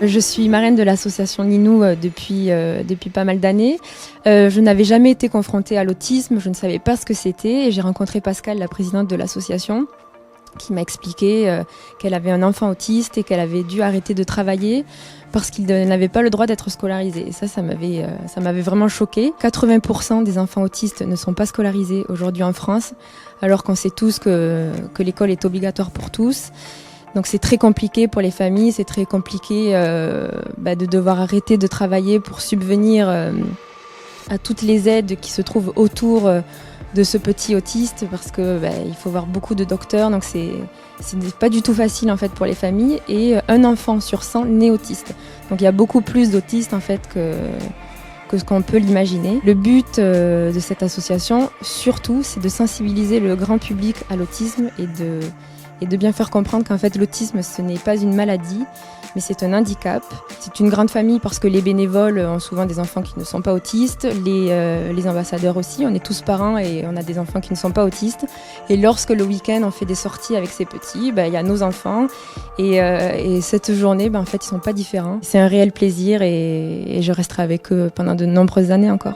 Je suis marraine de l'association Ninou depuis pas mal d'années. Je n'avais jamais été confrontée à l'autisme, je ne savais pas ce que c'était et j'ai rencontré Pascal, la présidente de l'association, qui m'a expliqué qu'elle avait un enfant autiste et qu'elle avait dû arrêter de travailler parce qu'il n'avait pas le droit d'être scolarisé. Et ça m'avait vraiment choquée. 80% des enfants autistes ne sont pas scolarisés aujourd'hui en France, alors qu'on sait tous que l'école est obligatoire pour tous. Donc c'est très compliqué pour les familles, c'est très compliqué de devoir arrêter de travailler pour subvenir à toutes les aides qui se trouvent autour de ce petit autiste, parce que il faut voir beaucoup de docteurs, donc c'est pas du tout facile en fait pour les familles. Et un enfant sur 100 naît autiste. Donc il y a beaucoup plus d'autistes en fait que ce qu'on peut l'imaginer. Le but de cette association, surtout, c'est de sensibiliser le grand public à l'autisme et de bien faire comprendre qu'en fait l'autisme ce n'est pas une maladie, mais c'est un handicap. C'est une grande famille parce que les bénévoles ont souvent des enfants qui ne sont pas autistes, les ambassadeurs aussi, on est tous parents et on a des enfants qui ne sont pas autistes. Et lorsque le week-end on fait des sorties avec ces petits, il y a nos enfants et cette journée en fait ils ne sont pas différents. C'est un réel plaisir et je resterai avec eux pendant de nombreuses années encore.